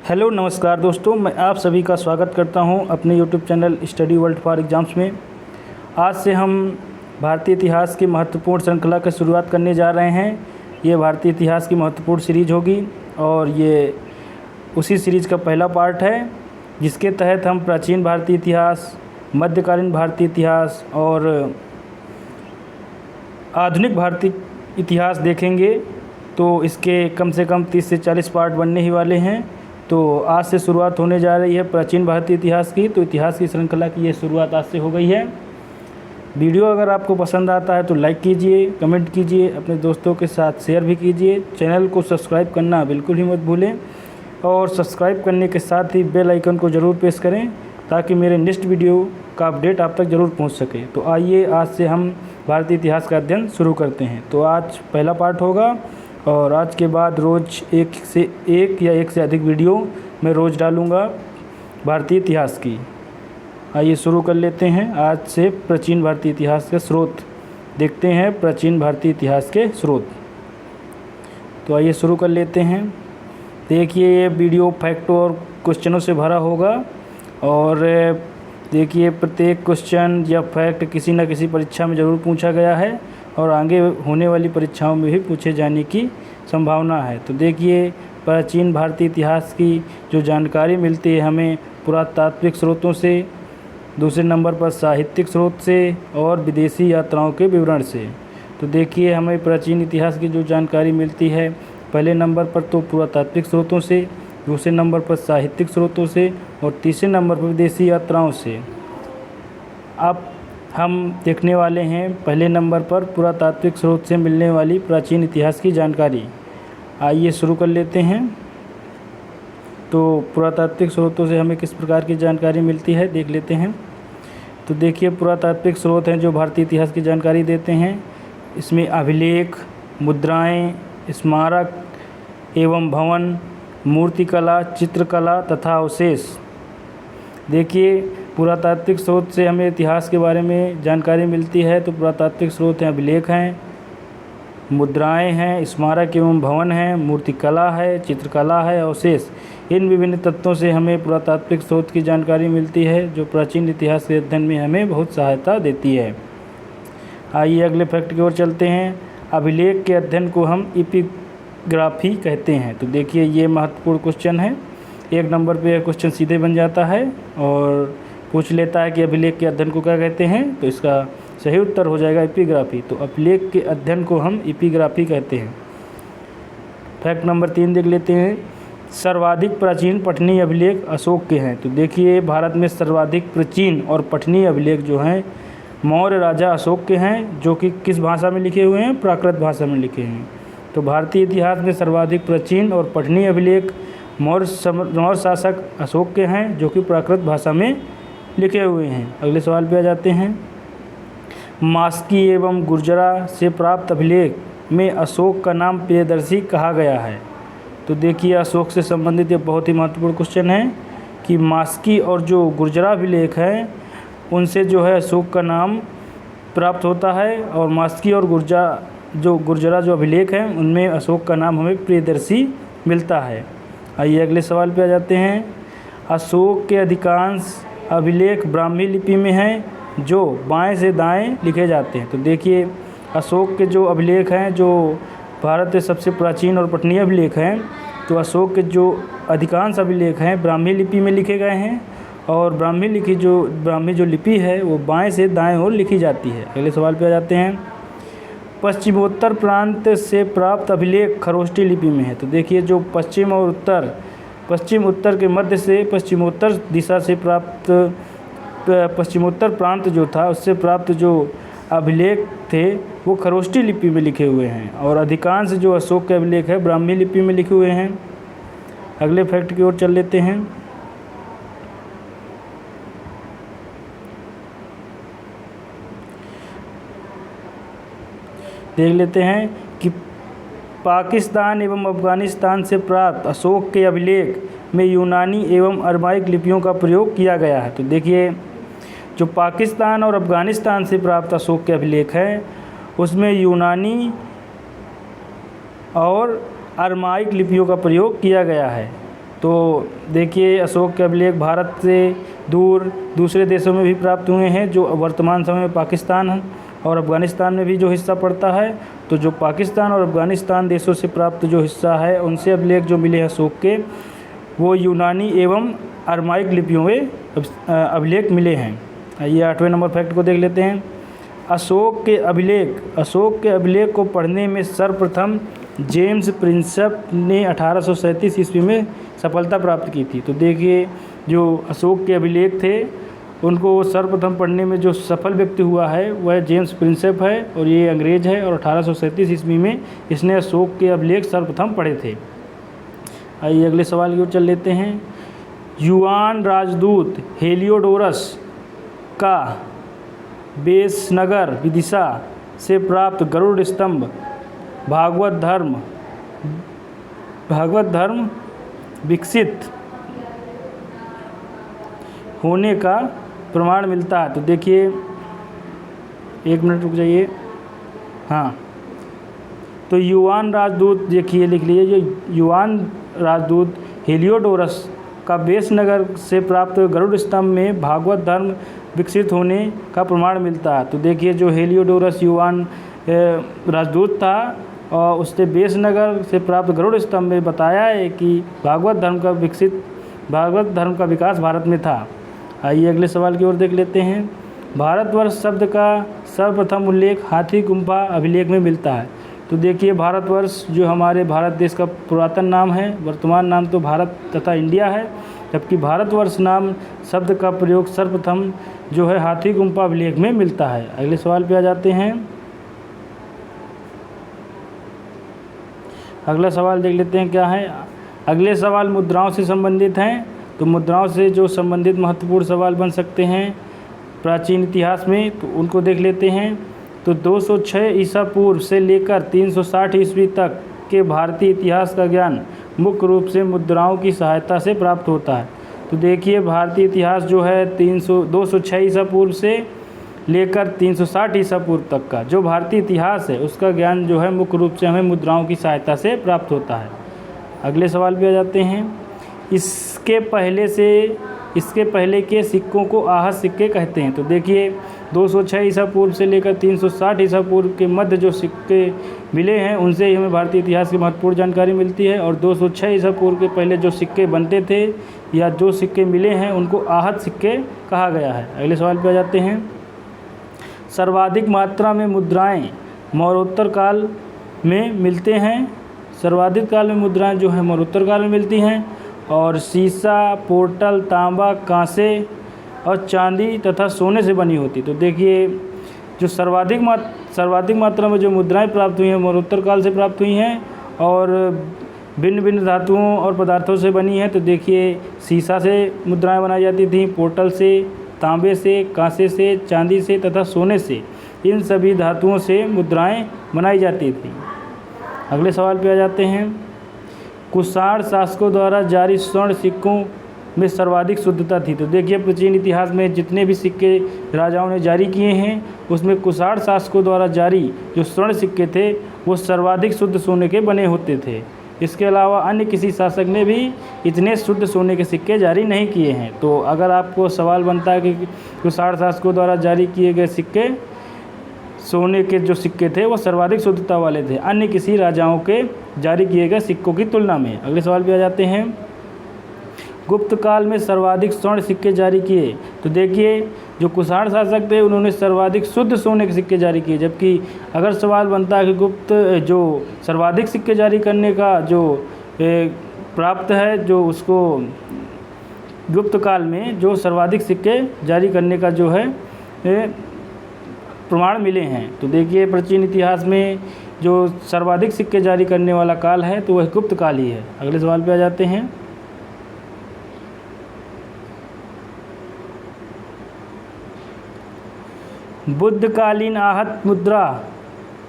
Hello नमस्कार दोस्तों, मैं आप सभी का स्वागत करता हूं अपने YouTube channel study world for exams में। आज से हम भारतीय इतिहास की महत्वपूर्ण श्रृंखला की शुरुआत करने जा रहे हैं। ये भारतीय इतिहास की महत्वपूर्ण सीरीज होगी और ये उसी सीरीज़ का पहला पार्ट है, जिसके तहत हम प्राचीन भारतीय इतिहास, मध्यकालीन भारतीय इतिहास और आधुनिक भारतीय इतिहास देखेंगे। तो इसके कम से कम 30 से 40 पार्ट बनने ही वाले हैं। तो आज से शुरुआत होने जा रही है प्राचीन भारतीय इतिहास की। तो इतिहास की श्रृंखला की ये शुरुआत आज से हो गई है। वीडियो अगर आपको पसंद आता है तो लाइक कीजिए, कमेंट कीजिए, अपने दोस्तों के साथ शेयर भी कीजिए। चैनल को सब्सक्राइब करना बिल्कुल ही मत भूलें और सब्सक्राइब करने के साथ ही बेल आइकन को ज़रूर प्रेस करें ताकि मेरे नेक्स्ट वीडियो का अपडेट आप तक ज़रूर पहुंच सके। तो आइए आज से हम भारतीय इतिहास का अध्ययन शुरू करते हैं। तो आज पहला पार्ट होगा और आज के बाद रोज़ एक या एक से अधिक वीडियो मैं रोज़ डालूँगा भारतीय इतिहास की। आइए शुरू कर लेते हैं। आज से प्राचीन भारतीय इतिहास के स्रोत देखते हैं। प्राचीन भारतीय इतिहास के स्रोत, तो आइए शुरू कर लेते हैं। देखिए, ये वीडियो फैक्ट और क्वेश्चनों से भरा होगा और देखिए प्रत्येक क्वेश्चन या फैक्ट किसी न किसी परीक्षा में ज़रूर पूछा गया है और आगे होने वाली परीक्षाओं में भी पूछे जाने की संभावना है। तो देखिए, प्राचीन भारतीय इतिहास की जो जानकारी मिलती है हमें पुरातात्विक स्रोतों से, दूसरे नंबर पर साहित्यिक स्रोत से और विदेशी यात्राओं के विवरण से। तो देखिए, हमें प्राचीन इतिहास की जो जानकारी मिलती है पहले नंबर पर तो पुरातात्विक स्रोतों से, दूसरे नंबर पर साहित्यिक स्रोतों से और तीसरे नंबर पर विदेशी यात्राओं से। अब हम देखने वाले हैं पहले नंबर पर पुरातात्विक स्रोत से मिलने वाली प्राचीन इतिहास की जानकारी। आइए शुरू कर लेते हैं। तो पुरातात्विक स्रोतों से हमें किस प्रकार की जानकारी मिलती है देख लेते हैं। तो देखिए, पुरातात्विक स्रोत हैं जो भारतीय इतिहास की जानकारी देते हैं। इसमें अभिलेख, मुद्राएं, स्मारक एवं भवन, मूर्तिकला, चित्रकला तथा अवशेष। देखिए, पुरातात्विक स्रोत से हमें इतिहास के बारे में जानकारी मिलती है। तो पुरातात्विक स्रोत हैं, अभिलेख हैं, मुद्राएं हैं, स्मारक एवं भवन हैं, मूर्तिकला है, चित्रकला है, अवशेष। इन विभिन्न तत्वों से हमें पुरातात्विक स्रोत की जानकारी मिलती है जो प्राचीन इतिहास के अध्ययन में हमें बहुत सहायता देती है। आइए अगले फैक्ट की ओर चलते हैं। अभिलेख के अध्ययन को हम एपिग्राफी कहते हैं। तो देखिए, ये महत्वपूर्ण क्वेश्चन है। एक नंबर पे क्वेश्चन सीधे बन जाता है और पूछ लेता है कि अभिलेख के अध्ययन को क्या कहते हैं। तो इसका सही उत्तर हो जाएगा एपिग्राफी। तो अभिलेख के अध्ययन को हम एपिग्राफी कहते हैं। फैक्ट नंबर 3 देख लेते हैं। सर्वाधिक प्राचीन पठनीय अभिलेख अशोक के हैं। तो देखिए, भारत में सर्वाधिक प्राचीन और पठनीय अभिलेख जो हैं मौर्य राजा अशोक के हैं, जो कि किस भाषा में लिखे हुए हैं? प्राकृत भाषा में लिखे हैं। तो भारतीय इतिहास में सर्वाधिक प्राचीन और पठनीय अभिलेख मौर्य शासक अशोक के हैं, जो कि प्राकृत भाषा में लिखे हुए हैं। अगले सवाल पे आ जाते हैं। मास्की एवं गुर्जरा से प्राप्त अभिलेख में अशोक का नाम प्रियदर्शी कहा गया है। तो देखिए, अशोक से संबंधित ये बहुत ही महत्वपूर्ण क्वेश्चन है कि मास्की और जो गुर्जरा अभिलेख हैं उनसे जो है अशोक का नाम प्राप्त होता है और मास्की और गुर्जरा जो अभिलेख हैं उनमें अशोक का नाम हमें प्रियदर्शी मिलता है। आइए अगले सवाल पे आ जाते हैं। अशोक के अधिकांश अभिलेख ब्राह्मी लिपि में हैं जो बाएं से दाएं लिखे जाते हैं। तो देखिए, अशोक के जो अभिलेख हैं, जो भारत के सबसे प्राचीन और पठनीय अभिलेख हैं, तो अशोक के जो अधिकांश अभिलेख हैं ब्राह्मी लिपि में लिखे गए हैं और ब्राह्मी जो लिपि है वो बाएं से दाएं ओर लिखी जाती है। अगले सवाल पे आ जाते हैं। पश्चिमोत्तर प्रांत से प्राप्त अभिलेख खरोष्टी लिपि में है। तो देखिए, जो पश्चिम उत्तर के मध्य से पश्चिमोत्तर दिशा से प्राप्त पश्चिमोत्तर प्रांत जो था उससे प्राप्त जो अभिलेख थे वो खरोष्टी लिपि में लिखे हुए हैं और अधिकांश जो अशोक के अभिलेख है ब्राह्मी लिपि में लिखे हुए हैं। अगले फैक्ट की ओर चल लेते हैं। देख लेते हैं कि पाकिस्तान एवं अफगानिस्तान से प्राप्त अशोक के अभिलेख में यूनानी एवं अरमाइक लिपियों का प्रयोग किया गया है। तो देखिए, जो पाकिस्तान और अफगानिस्तान से प्राप्त अशोक के अभिलेख हैं उसमें यूनानी और अरमाइक लिपियों का प्रयोग किया गया है। तो देखिए अशोक के अभिलेख भारत से दूर दूसरे देशों में भी प्राप्त हुए हैं, जो वर्तमान समय में पाकिस्तान और अफ़गानिस्तान में भी जो हिस्सा पड़ता है। तो जो पाकिस्तान और अफ़गानिस्तान देशों से प्राप्त जो हिस्सा है, उनसे अभिलेख जो मिले हैं अशोक के, वो यूनानी एवं अरमाइक लिपियों में अभिलेख मिले हैं। आइए 8वें नंबर फैक्ट को देख लेते हैं। अशोक के अभिलेख को पढ़ने में सर्वप्रथम जेम्स प्रिंसेप ने 1837 ईस्वी में सफलता प्राप्त की थी। तो देखिए जो अशोक के अभिलेख थे उनको सर्वप्रथम पढ़ने में जो सफल व्यक्ति हुआ है वह जेम्स प्रिंसेप है, और ये अंग्रेज है, और 1837 ईस्वी में इसने अशोक के अभिलेख सर्वप्रथम पढ़े थे। आइए अगले सवाल की ओर चल लेते हैं। युआन राजदूत हेलियोडोरस का बेसनगर विदिशा से प्राप्त गरुड़ स्तंभ भागवत धर्म विकसित होने का प्रमाण मिलता है। तो देखिए 1 मिनट रुक जाइए। हाँ, तो युआन राजदूत देखिए लिख लीजिए, जो युआन राजदूत हेलियोडोरस का बेसनगर से प्राप्त गरुड़ स्तंभ में भागवत धर्म विकसित होने का प्रमाण मिलता है। तो देखिए जो हेलियोडोरस युआन राजदूत था और उसने बेसनगर से प्राप्त गरुड़ स्तंभ में बताया है कि भागवत धर्म का विकास भारत में था। आइए अगले सवाल की ओर देख लेते हैं। भारतवर्ष शब्द का सर्वप्रथम उल्लेख हाथी गुम्फा अभिलेख में मिलता है। तो देखिए भारतवर्ष जो हमारे भारत देश का पुरातन नाम है, वर्तमान नाम तो भारत तथा इंडिया है, जबकि भारतवर्ष नाम शब्द का प्रयोग सर्वप्रथम जो है हाथी गुम्फा अभिलेख में मिलता है। अगले सवाल पे आ जाते हैं। अगला सवाल देख लेते हैं क्या है। अगले सवाल मुद्राओं से संबंधित हैं। तो मुद्राओं से जो संबंधित महत्वपूर्ण सवाल बन सकते हैं प्राचीन इतिहास में, तो उनको देख लेते हैं। तो 206 ईसा पूर्व से लेकर 360 ईस्वी तक के भारतीय इतिहास का ज्ञान मुख्य रूप से मुद्राओं की सहायता से प्राप्त होता है। तो देखिए भारतीय इतिहास जो है 206 ईसा पूर्व से लेकर 360 ईसा पूर्व तक का जो भारतीय इतिहास है उसका ज्ञान जो है मुख्य रूप से हमें मुद्राओं की सहायता से प्राप्त होता है। अगले सवाल पे आ जाते हैं। इसके पहले के सिक्कों को आहत सिक्के कहते हैं। तो देखिए 206 ईसा पूर्व से लेकर 360 ईसा पूर्व के मध्य जो सिक्के मिले हैं उनसे ही हमें भारतीय इतिहास की महत्वपूर्ण जानकारी मिलती है। और 206 ईसा पूर्व के पहले जो सिक्के बनते थे या जो सिक्के मिले हैं उनको आहत सिक्के कहा गया है। अगले सवाल पे आ जाते हैं। सर्वाधिक मात्रा में मुद्राएं मौर्योत्तर काल में मिलते हैं। सर्वाधिक काल में मुद्राएं जो है मौर्योत्तर काल में मिलती हैं, और शीशा, पोर्टल, तांबा, कांसे और चांदी तथा सोने से बनी होती। तो देखिए जो सर्वाधिक मात्रा में जो मुद्राएं प्राप्त हुई हैं मौर्योत्तर काल से प्राप्त हुई हैं और भिन्न भिन्न धातुओं और पदार्थों से बनी हैं। तो देखिए शीशा से मुद्राएं बनाई जाती थी, पोर्टल से, तांबे से, कांसे से, चांदी से तथा सोने से, इन सभी धातुओं से मुद्राएं बनाई जाती थी। अगले सवाल पे आ जाते हैं। कुषाण शासकों द्वारा जारी स्वर्ण सिक्कों में सर्वाधिक शुद्धता थी। तो देखिए प्राचीन इतिहास में जितने भी सिक्के राजाओं ने जारी किए हैं उसमें कुषाण शासकों द्वारा जारी जो स्वर्ण सिक्के थे वो सर्वाधिक शुद्ध सोने के बने होते थे। इसके अलावा अन्य किसी शासक ने भी इतने शुद्ध सोने के सिक्के जारी नहीं किए हैं। तो अगर आपको सवाल बनता है कि कुषाण शासकों द्वारा जारी किए गए सिक्के सोने के जो सिक्के थे वो सर्वाधिक शुद्धता वाले थे अन्य किसी राजाओं के जारी किए गए सिक्कों की तुलना में। अगले सवाल पे आ जाते हैं। गुप्त काल में सर्वाधिक स्वर्ण सिक्के जारी किए। तो देखिए जो कुषाण शासक थे उन्होंने सर्वाधिक शुद्ध सोने के सिक्के जारी किए, जबकि अगर सवाल बनता है कि गुप्त जो सर्वाधिक सिक्के जारी करने का जो प्राप्त है जो उसको गुप्त काल में जो सर्वाधिक सिक्के जारी करने का जो है प्रमाण मिले हैं। तो देखिए प्राचीन इतिहास में जो सर्वाधिक सिक्के जारी करने वाला काल है तो वह गुप्त काल ही है। अगले सवाल पे आ जाते हैं। बुद्धकालीन आहत मुद्रा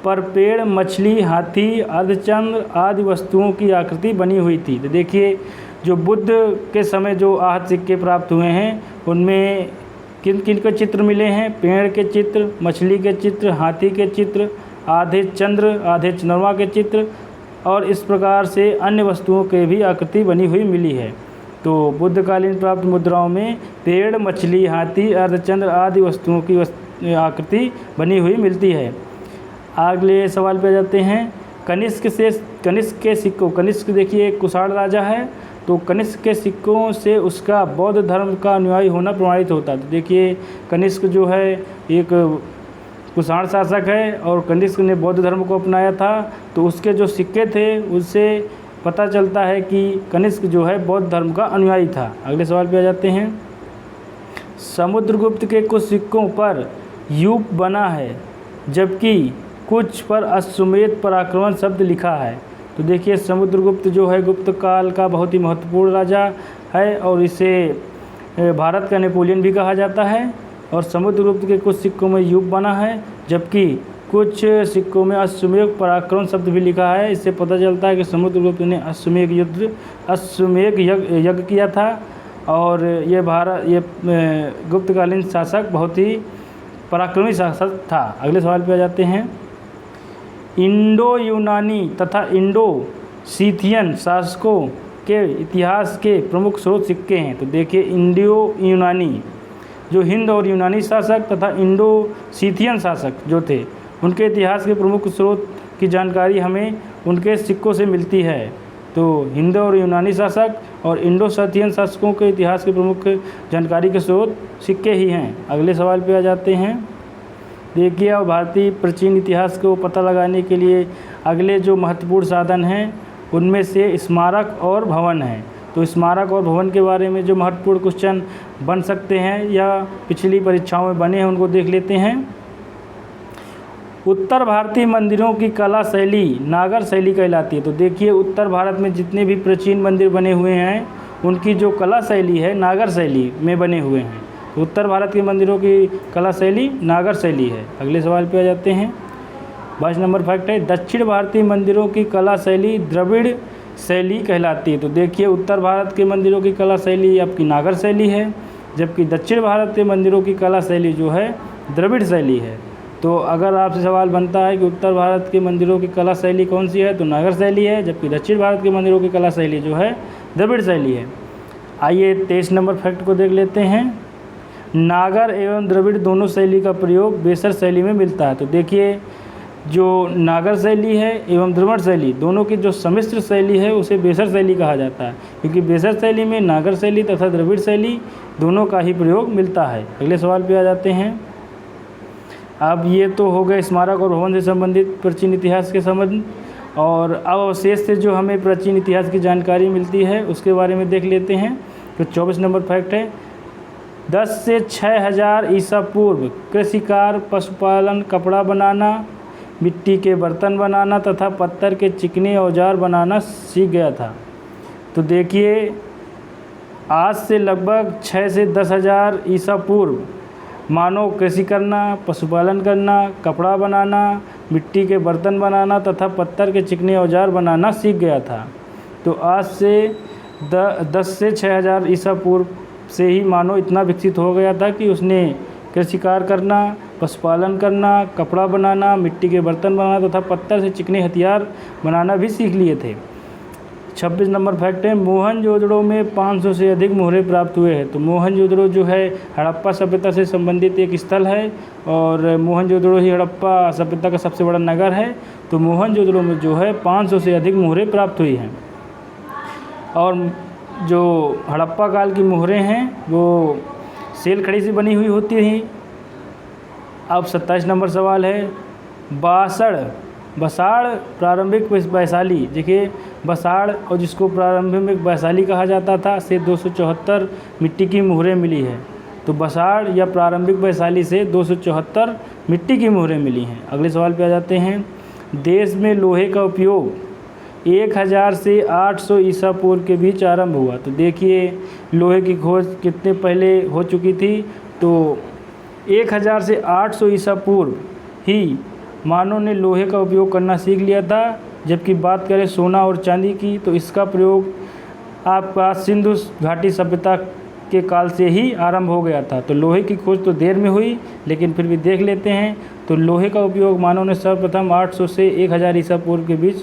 पर पेड़, मछली, हाथी, अर्धचंद्र आदि वस्तुओं की आकृति बनी हुई थी। तो देखिए जो बुद्ध के समय जो आहत सिक्के प्राप्त हुए हैं उनमें किन किन के चित्र मिले हैं? पेड़ के चित्र, मछली के चित्र, हाथी के चित्र, आधे चंद्र आधे चंद्रमा के चित्र और इस प्रकार से अन्य वस्तुओं के भी आकृति बनी हुई मिली है। तो बुद्धकालीन प्राप्त मुद्राओं में पेड़, मछली, हाथी, अर्धचंद्र आदि वस्तुओं की आकृति बनी हुई मिलती है। अगले सवाल पे जाते हैं। कनिष्क के सिक्कों, कनिष्क देखिए एक कुषाण राजा है, तो कनिष्क के सिक्कों से उसका बौद्ध धर्म का अनुयायी होना प्रमाणित होता है। तो देखिए कनिष्क जो है एक कुषाण शासक है और कनिष्क ने बौद्ध धर्म को अपनाया था, तो उसके जो सिक्के थे उससे पता चलता है कि कनिष्क जो है बौद्ध धर्म का अनुयायी था। अगले सवाल पे आ जाते हैं। समुद्रगुप्त के कुछ सिक्कों पर यूप बना है, जबकि कुछ पर अश्वमेध पराक्रमण शब्द लिखा है। तो देखिए समुद्रगुप्त जो है गुप्त काल का बहुत ही महत्वपूर्ण राजा है और इसे भारत का नेपोलियन भी कहा जाता है। और समुद्रगुप्त के कुछ सिक्कों में यूप बना है, जबकि कुछ सिक्कों में अश्वमेध पराक्रमण शब्द भी लिखा है। इससे पता चलता है कि समुद्रगुप्त ने अश्वमेध यज्ञ किया था और ये गुप्तकालीन शासक बहुत ही पराक्रमी शासक था। अगले सवाल पे आ जाते हैं। इंडो यूनानी तथा इंडो सीथियन शासकों के इतिहास के प्रमुख स्रोत सिक्के हैं। तो देखिए इंडो यूनानी जो हिंद और यूनानी शासक तथा इंडो सीथियन शासक जो थे उनके इतिहास के प्रमुख स्रोत की जानकारी हमें उनके सिक्कों से मिलती है। तो हिंद और यूनानी शासक और इंडो सीथियन शासकों के इतिहास के प्रमुख जानकारी के स्रोत सिक्के ही हैं। अगले सवाल पे आ जाते हैं। देखिए अब भारतीय प्राचीन इतिहास को पता लगाने के लिए अगले जो महत्वपूर्ण साधन हैं उनमें से स्मारक और भवन हैं। तो स्मारक और भवन के बारे में जो महत्वपूर्ण क्वेश्चन बन सकते हैं या पिछली परीक्षाओं में बने हैं उनको देख लेते हैं। उत्तर भारतीय मंदिरों की कला शैली नागर शैली कहलाती है। तो देखिए उत्तर भारत में जितने भी प्राचीन मंदिर बने हुए हैं उनकी जो कला शैली है नागर शैली में बने हुए हैं। तो उत्तर भारत के मंदिरों की कला शैली नागर शैली है। अगले सवाल पे आ जाते हैं। 22 नंबर फैक्ट है। दक्षिण भारतीय मंदिरों की कला शैली द्रविड़ शैली कहलाती है। तो देखिए उत्तर भारत के मंदिरों की कला शैली आपकी नागर शैली है, जबकि दक्षिण भारत के मंदिरों की कला शैली जो है द्रविड़ शैली है। तो अगर आपसे सवाल बनता है कि उत्तर भारत के मंदिरों की कला शैली कौन सी है, तो नागर शैली है, जबकि दक्षिण भारत के मंदिरों की कला शैली जो है द्रविड़ शैली है। आइए 23 नंबर फैक्ट को देख लेते हैं। नागर एवं द्रविड़ दोनों शैली का प्रयोग बेसर शैली में मिलता है। तो देखिए जो नागर शैली है एवं द्रविड़ शैली दोनों की जो सम्मिश्र शैली है उसे बेसर शैली कहा जाता है, क्योंकि बेसर शैली में नागर शैली तथा द्रविड़ शैली दोनों का ही प्रयोग मिलता है। अगले सवाल पे आ जाते हैं। अब ये तो हो गए स्मारक और भवन से संबंधित प्राचीन इतिहास के संबंध, और अब अवशेष से जो हमें प्राचीन इतिहास की जानकारी मिलती है उसके बारे में देख लेते हैं। तो 24 नंबर फैक्ट है। 10 से 6000 ईसा पूर्व कृषिकार पशुपालन, कपड़ा बनाना, मिट्टी के बर्तन बनाना तथा पत्थर के चिकने औजार बनाना सीख गया था। तो देखिए आज से लगभग 6 से 10,000 ईसा पूर्व मानव कृषि करना, पशुपालन करना, कपड़ा बनाना, मिट्टी के बर्तन बनाना तथा पत्थर के चिकने औजार बनाना सीख गया था। तो आज से 10 से 6,000 ईसा पूर्व से ही मानव इतना विकसित हो गया था कि उसने कृषि कार्य करना, पशुपालन करना, कपड़ा बनाना, मिट्टी के बर्तन बनाना तथा पत्थर से चिकने हथियार बनाना भी सीख लिए थे। 26 नंबर फैक्ट है। मोहनजोदड़ो में 500 से अधिक मोहरे प्राप्त हुए हैं। तो मोहनजोदड़ो जो है हड़प्पा सभ्यता से संबंधित एक स्थल है और मोहनजोदड़ो ही हड़प्पा सभ्यता का सबसे बड़ा नगर है। तो मोहनजोदड़ो में जो है 500 से अधिक मोहरे प्राप्त हुई हैं। और जो हड़प्पा काल की मोहरें हैं वो सेल खड़ी से बनी हुई होती थी। अब 27 नंबर सवाल है। बसाड़ प्रारंभिक वैशाली, देखिए बसाड़ और जिसको प्रारंभिक वैशाली कहा जाता था से 274 मिट्टी की मोहरें मिली है। तो बसाड़ या प्रारंभिक वैशाली से 274 मिट्टी की मोहरें मिली हैं। अगले सवाल पे आ जाते हैं। देश में लोहे का उपयोग 1000 से 800 ईसा पूर्व के बीच आरंभ हुआ। तो देखिए लोहे की खोज कितने पहले हो चुकी थी, तो 1000 से 800 ईसा पूर्व ही मानव ने लोहे का उपयोग करना सीख लिया था। जबकि बात करें सोना और चांदी की तो इसका प्रयोग आपका सिंधु घाटी सभ्यता के काल से ही आरंभ हो गया था। तो लोहे की खोज तो देर में हुई, लेकिन फिर भी देख लेते हैं। तो लोहे का उपयोग मानव ने सर्वप्रथम 800 से 1000 ईसा पूर्व के बीच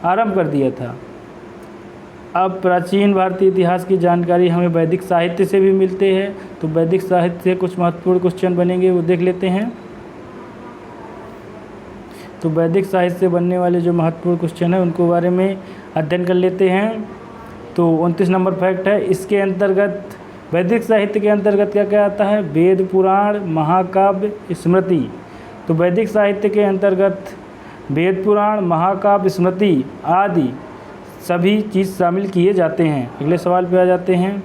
आरंभ कर दिया था। अब प्राचीन भारतीय इतिहास की जानकारी हमें वैदिक साहित्य से भी मिलते हैं, तो वैदिक साहित्य से कुछ महत्वपूर्ण क्वेश्चन बनेंगे वो देख लेते हैं। तो वैदिक साहित्य से बनने वाले जो महत्वपूर्ण क्वेश्चन है उनको बारे में अध्ययन कर लेते हैं। तो 29 नंबर फैक्ट है, इसके अंतर्गत वैदिक साहित्य के अंतर्गत क्या क्या आता है? वेद, पुराण, महाकाव्य, स्मृति। तो वैदिक साहित्य के अंतर्गत वेद, पुराण, महाकाव्य, स्मृति आदि सभी चीज़ शामिल किए जाते हैं। अगले सवाल पे आ जाते हैं।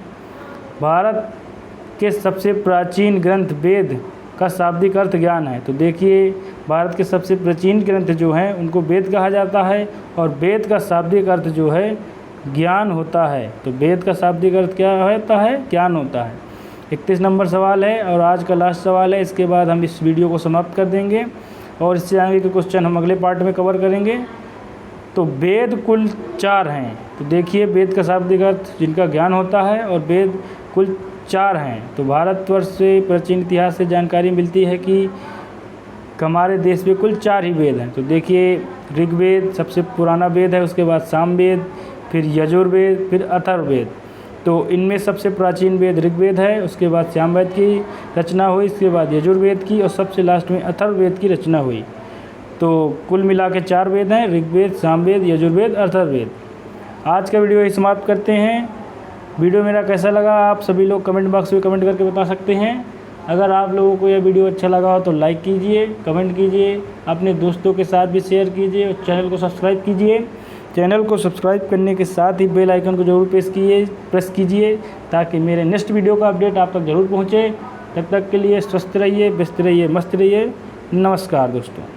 भारत के सबसे प्राचीन ग्रंथ वेद का शाब्दिक अर्थ ज्ञान है। तो देखिए, भारत के सबसे प्राचीन ग्रंथ जो हैं उनको वेद कहा जाता है और वेद का शाब्दिक अर्थ जो है ज्ञान होता है। तो वेद का शाब्दिक अर्थ क्या होता है? ज्ञान होता है। 31 नंबर सवाल है और आज का लास्ट सवाल है, इसके बाद हम इस वीडियो को समाप्त कर देंगे और इससे आगे के क्वेश्चन हम अगले पार्ट में कवर करेंगे। तो वेद कुल 4 हैं। तो देखिए, वेद का शाब्दिक अर्थ जिनका ज्ञान होता है और वेद कुल 4 हैं। तो भारतवर्ष से प्राचीन इतिहास से जानकारी मिलती है कि हमारे देश में कुल 4 ही वेद हैं। तो देखिए, ऋग्वेद सबसे पुराना वेद है, उसके बाद सामवेद, फिर यजुर्वेद, फिर अथर्ववेद। तो इनमें सबसे प्राचीन वेद ऋग्वेद है, उसके बाद सामवेद की रचना हुई, इसके बाद यजुर्वेद की और सबसे लास्ट में अथर्ववेद की रचना हुई। तो कुल मिला के 4 वेद हैं, ऋग्वेद, सामवेद, यजुर्वेद, अथर्ववेद। आज का वीडियो यही समाप्त करते हैं। वीडियो मेरा कैसा लगा आप सभी लोग कमेंट बॉक्स में कमेंट करके बता सकते हैं। अगर आप लोगों को यह वीडियो अच्छा लगा हो तो लाइक कीजिए, कमेंट कीजिए, अपने दोस्तों के साथ भी शेयर कीजिए और चैनल को सब्सक्राइब कीजिए। चैनल को सब्सक्राइब करने के साथ ही बेल आइकन को जरूर प्रेस कीजिए ताकि मेरे नेक्स्ट वीडियो का अपडेट आप तक ज़रूर पहुँचे। तब तक के लिए स्वस्थ रहिए, व्यस्त रहिए, मस्त रहिए। नमस्कार दोस्तों।